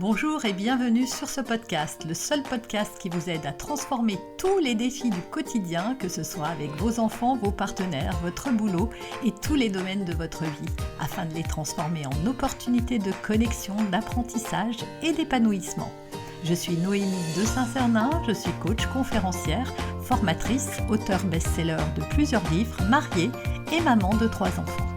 Bonjour et bienvenue sur ce podcast, le seul podcast qui vous aide à transformer tous les défis du quotidien, que ce soit avec vos enfants, vos partenaires, votre boulot et tous les domaines de votre vie, afin de les transformer en opportunités de connexion, d'apprentissage et d'épanouissement. Je suis Noémie de Saint-Cernin, je suis coach, conférencière, formatrice, auteure best-seller de plusieurs livres, mariée et maman de 3 enfants.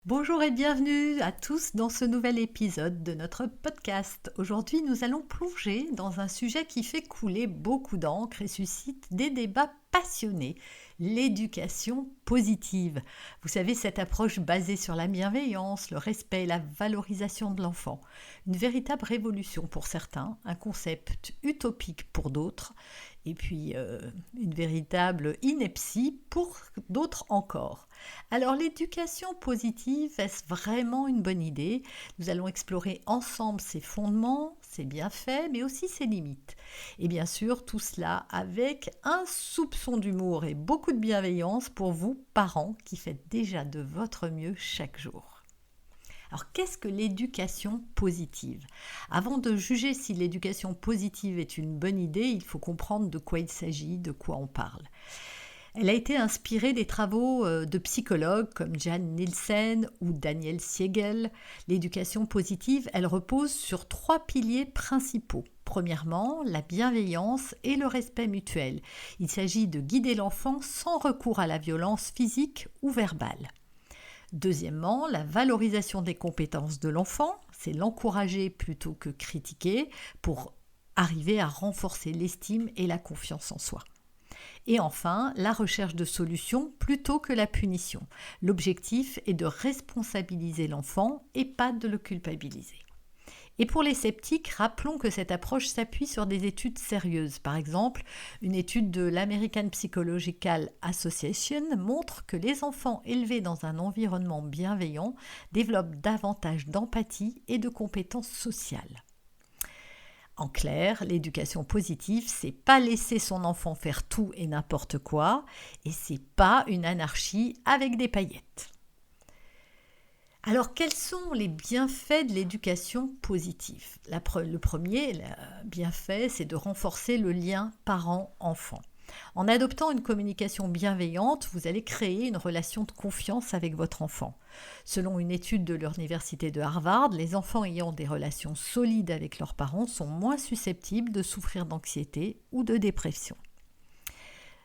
Bonjour et bienvenue à tous dans ce nouvel épisode de notre podcast. Aujourd'hui, nous allons plonger dans un sujet qui fait couler beaucoup d'encre et suscite des débats passionnés, l'éducation positive. Vous savez, cette approche basée sur la bienveillance, le respect et la valorisation de l'enfant. Une véritable révolution pour certains, un concept utopique pour d'autres, et puis une véritable ineptie pour d'autres encore. Alors l'éducation positive, est-ce vraiment une bonne idée ? Nous allons explorer ensemble ses fondements, ses bienfaits, mais aussi ses limites. Et bien sûr, tout cela avec un soupçon d'humour et beaucoup de bienveillance pour vous, parents, qui faites déjà de votre mieux chaque jour. Alors, qu'est-ce que l'éducation positive ? Avant de juger si l'éducation positive est une bonne idée, il faut comprendre de quoi il s'agit, de quoi on parle. Elle a été inspirée des travaux de psychologues comme Jan Nielsen ou Daniel Siegel. L'éducation positive, elle repose sur 3 piliers principaux. Premièrement, la bienveillance et le respect mutuel. Il s'agit de guider l'enfant sans recours à la violence physique ou verbale. Deuxièmement, la valorisation des compétences de l'enfant, c'est l'encourager plutôt que critiquer pour arriver à renforcer l'estime et la confiance en soi. Et enfin, la recherche de solutions plutôt que la punition. L'objectif est de responsabiliser l'enfant et pas de le culpabiliser. Et pour les sceptiques, rappelons que cette approche s'appuie sur des études sérieuses. Par exemple, une étude de l'American Psychological Association montre que les enfants élevés dans un environnement bienveillant développent davantage d'empathie et de compétences sociales. En clair, l'éducation positive, c'est pas laisser son enfant faire tout et n'importe quoi, et c'est pas une anarchie avec des paillettes. Alors, quels sont les bienfaits de l'éducation positive ? Le premier bienfait, c'est de renforcer le lien parent-enfant. En adoptant une communication bienveillante, vous allez créer une relation de confiance avec votre enfant. Selon une étude de l'université de Harvard, les enfants ayant des relations solides avec leurs parents sont moins susceptibles de souffrir d'anxiété ou de dépression.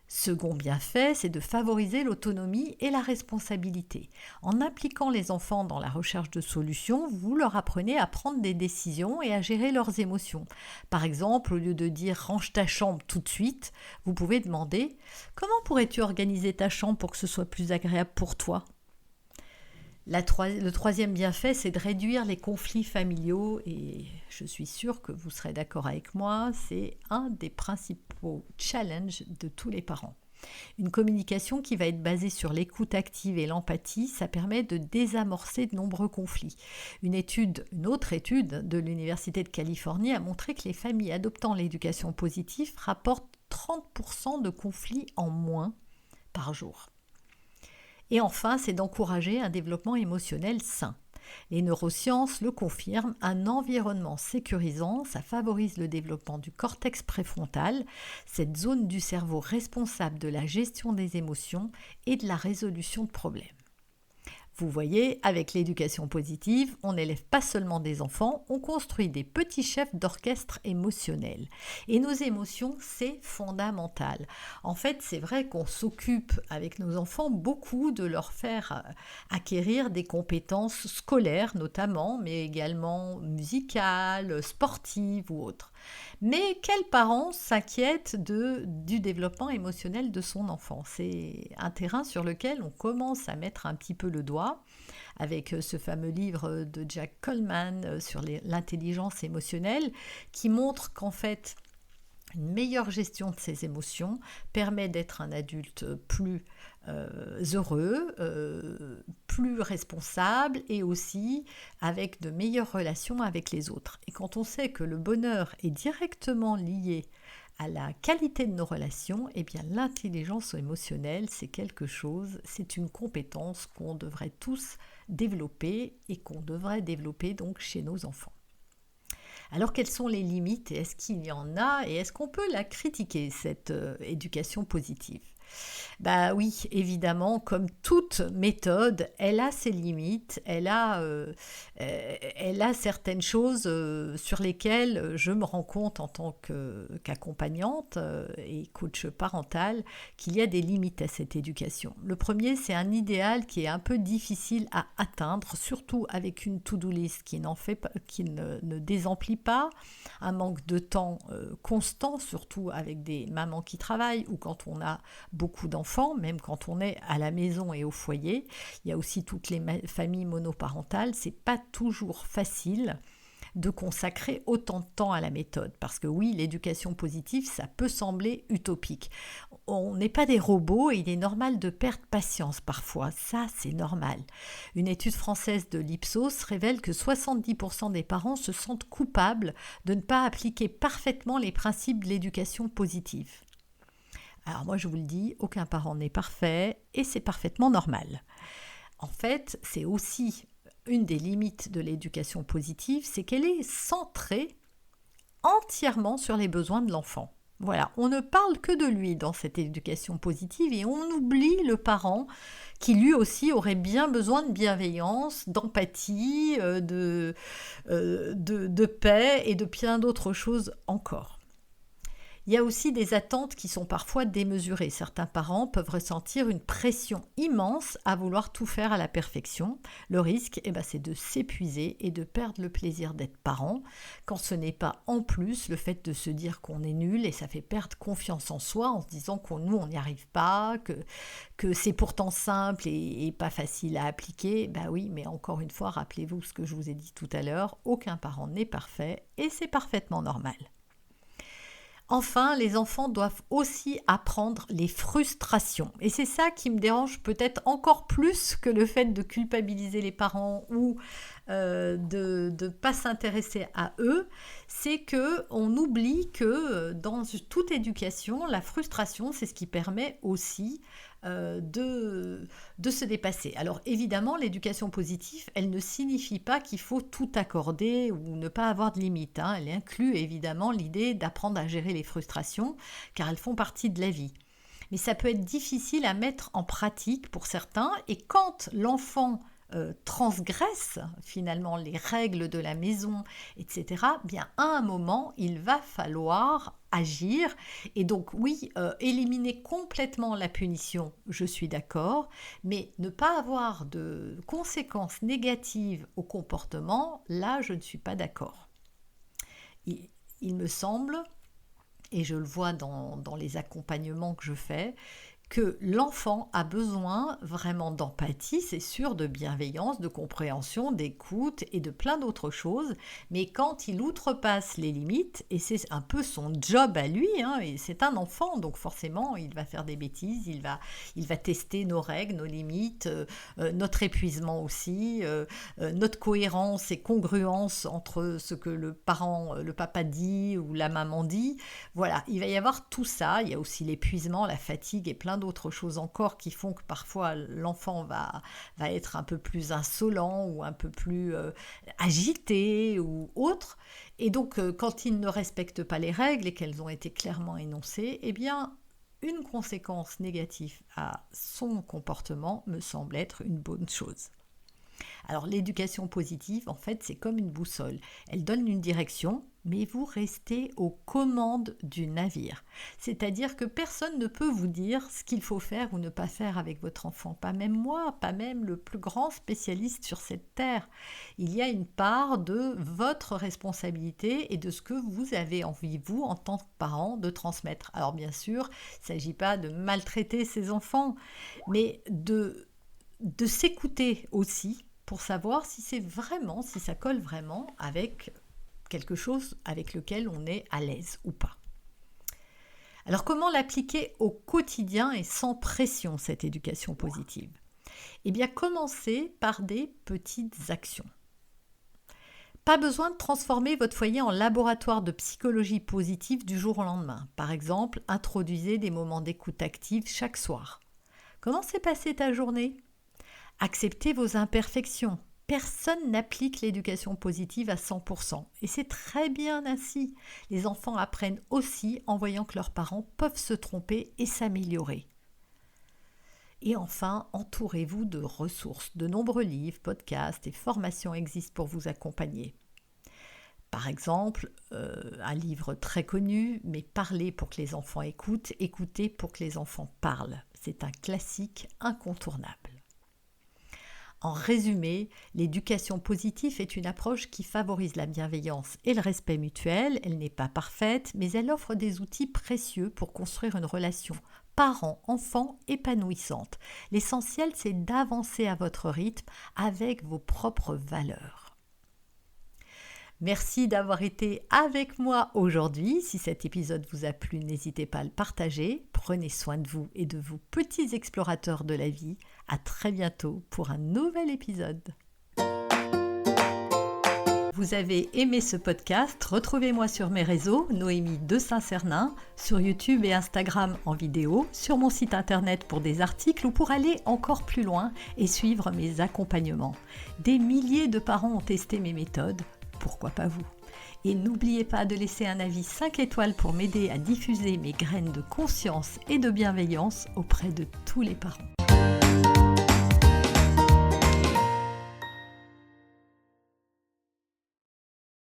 Second bienfait, c'est de favoriser l'autonomie et la responsabilité. En impliquant les enfants dans la recherche de solutions, vous leur apprenez à prendre des décisions et à gérer leurs émotions. Par exemple, au lieu de dire « range ta chambre tout de suite », vous pouvez demander « comment pourrais-tu organiser ta chambre pour que ce soit plus agréable pour toi ?» Le troisième bienfait, c'est de réduire les conflits familiaux et je suis sûre que vous serez d'accord avec moi, c'est un des principaux challenges de tous les parents. Une communication qui va être basée sur l'écoute active et l'empathie, ça permet de désamorcer de nombreux conflits. Une autre étude de l'Université de Californie a montré que les familles adoptant l'éducation positive rapportent 30% de conflits en moins par jour. Et enfin, c'est d'encourager un développement émotionnel sain. Les neurosciences le confirment, un environnement sécurisant, ça favorise le développement du cortex préfrontal, cette zone du cerveau responsable de la gestion des émotions et de la résolution de problèmes. Vous voyez, avec l'éducation positive, on n'élève pas seulement des enfants, on construit des petits chefs d'orchestre émotionnels. Et nos émotions, c'est fondamental. En fait, c'est vrai qu'on s'occupe avec nos enfants beaucoup de leur faire acquérir des compétences scolaires notamment, mais également musicales, sportives ou autres. Mais quel parent s'inquiète du développement émotionnel de son enfant ? C'est un terrain sur lequel on commence à mettre un petit peu le doigt avec ce fameux livre de Jack Coleman sur l'intelligence émotionnelle qui montre qu'en fait, une meilleure gestion de ses émotions permet d'être un adulte plus heureux, plus responsable et aussi avec de meilleures relations avec les autres. Et quand on sait que le bonheur est directement lié à la qualité de nos relations, eh bien l'intelligence émotionnelle, c'est une compétence qu'on devrait tous développer et qu'on devrait développer donc chez nos enfants. Alors quelles sont les limites et est-ce qu'il y en a et est-ce qu'on peut la critiquer, cette éducation positive? Bah oui, évidemment, comme toute méthode, elle a ses limites, elle a certaines choses sur lesquelles je me rends compte en tant qu'accompagnante et coach parental qu'il y a des limites à cette éducation. Le premier, c'est un idéal qui est un peu difficile à atteindre, surtout avec une to-do list qui ne désemplit pas, un manque de temps constant, surtout avec des mamans qui travaillent ou quand on a beaucoup d'enfants, même quand on est à la maison et au foyer. Il y a aussi toutes les familles monoparentales. C'est pas toujours facile de consacrer autant de temps à la méthode. Parce que oui, l'éducation positive, ça peut sembler utopique. On n'est pas des robots et il est normal de perdre patience parfois. Ça, c'est normal. Une étude française de l'Ipsos révèle que 70% des parents se sentent coupables de ne pas appliquer parfaitement les principes de l'éducation positive. Alors moi je vous le dis, aucun parent n'est parfait et c'est parfaitement normal. En fait, c'est aussi une des limites de l'éducation positive, c'est qu'elle est centrée entièrement sur les besoins de l'enfant. Voilà, on ne parle que de lui dans cette éducation positive et on oublie le parent qui lui aussi aurait bien besoin de bienveillance, d'empathie, de paix et de plein d'autres choses encore. Il y a aussi des attentes qui sont parfois démesurées. Certains parents peuvent ressentir une pression immense à vouloir tout faire à la perfection. Le risque, c'est de s'épuiser et de perdre le plaisir d'être parent, quand ce n'est pas en plus le fait de se dire qu'on est nul et ça fait perdre confiance en soi en se disant qu'on on n'y arrive pas, que c'est pourtant simple et pas facile à appliquer. Oui, mais encore une fois, rappelez-vous ce que je vous ai dit tout à l'heure, aucun parent n'est parfait et c'est parfaitement normal. Enfin, les enfants doivent aussi apprendre les frustrations. Et c'est ça qui me dérange peut-être encore plus que le fait de culpabiliser les parents ou de ne pas s'intéresser à eux. C'est qu'on oublie que dans toute éducation, la frustration, c'est ce qui permet aussi de se dépasser. Alors évidemment, l'éducation positive, elle ne signifie pas qu'il faut tout accorder ou ne pas avoir de limites. Elle inclut évidemment l'idée d'apprendre à gérer les frustrations, car elles font partie de la vie. Mais ça peut être difficile à mettre en pratique pour certains, et quand l'enfant transgresse finalement les règles de la maison, etc., bien à un moment, il va falloir agir. Et donc oui, éliminer complètement la punition, je suis d'accord, mais ne pas avoir de conséquences négatives au comportement, là, je ne suis pas d'accord. Il me semble, et je le vois dans les accompagnements que je fais, que l'enfant a besoin vraiment d'empathie, c'est sûr, de bienveillance, de compréhension, d'écoute et de plein d'autres choses. Mais quand il outrepasse les limites, et c'est un peu son job à lui, et c'est un enfant, donc forcément il va faire des bêtises, il va tester nos règles, nos limites, notre épuisement aussi, notre cohérence et congruence entre ce que le papa dit ou la maman dit. Voilà, il va y avoir tout ça, il y a aussi l'épuisement, la fatigue et plein d'autres choses encore qui font que parfois l'enfant va être un peu plus insolent ou un peu plus agité ou autre. Et donc quand il ne respecte pas les règles et qu'elles ont été clairement énoncées, eh bien une conséquence négative à son comportement me semble être une bonne chose. Alors l'éducation positive, en fait, c'est comme une boussole. Elle donne une direction, mais vous restez aux commandes du navire. C'est-à-dire que personne ne peut vous dire ce qu'il faut faire ou ne pas faire avec votre enfant. Pas même moi, pas même le plus grand spécialiste sur cette terre. Il y a une part de votre responsabilité et de ce que vous avez envie, vous, en tant que parent, de transmettre. Alors bien sûr, il ne s'agit pas de maltraiter ses enfants, mais de s'écouter aussi pour savoir si ça colle vraiment avec quelque chose avec lequel on est à l'aise ou pas. Alors comment l'appliquer au quotidien et sans pression, cette éducation positive ? Eh bien, commencez par des petites actions. Pas besoin de transformer votre foyer en laboratoire de psychologie positive du jour au lendemain. Par exemple, introduisez des moments d'écoute active chaque soir. Comment s'est passée ta journée ? Acceptez vos imperfections. Personne n'applique l'éducation positive à 100% et c'est très bien ainsi. Les enfants apprennent aussi en voyant que leurs parents peuvent se tromper et s'améliorer. Et enfin, entourez-vous de ressources. De nombreux livres, podcasts et formations existent pour vous accompagner. Par exemple, un livre très connu, mais Parler pour que les enfants écoutent, écouter pour que les enfants parlent. C'est un classique incontournable. En résumé, l'éducation positive est une approche qui favorise la bienveillance et le respect mutuel. Elle n'est pas parfaite, mais elle offre des outils précieux pour construire une relation parent-enfant épanouissante. L'essentiel, c'est d'avancer à votre rythme avec vos propres valeurs. Merci d'avoir été avec moi aujourd'hui. Si cet épisode vous a plu, n'hésitez pas à le partager. Prenez soin de vous et de vos petits explorateurs de la vie. À très bientôt pour un nouvel épisode. Vous avez aimé ce podcast? Retrouvez-moi sur mes réseaux, Noémie de Saint-Cernin, sur YouTube et Instagram en vidéo, sur mon site internet pour des articles ou pour aller encore plus loin et suivre mes accompagnements. Des milliers de parents ont testé mes méthodes. Pourquoi pas vous? Et n'oubliez pas de laisser un avis 5 étoiles pour m'aider à diffuser mes graines de conscience et de bienveillance auprès de tous les parents.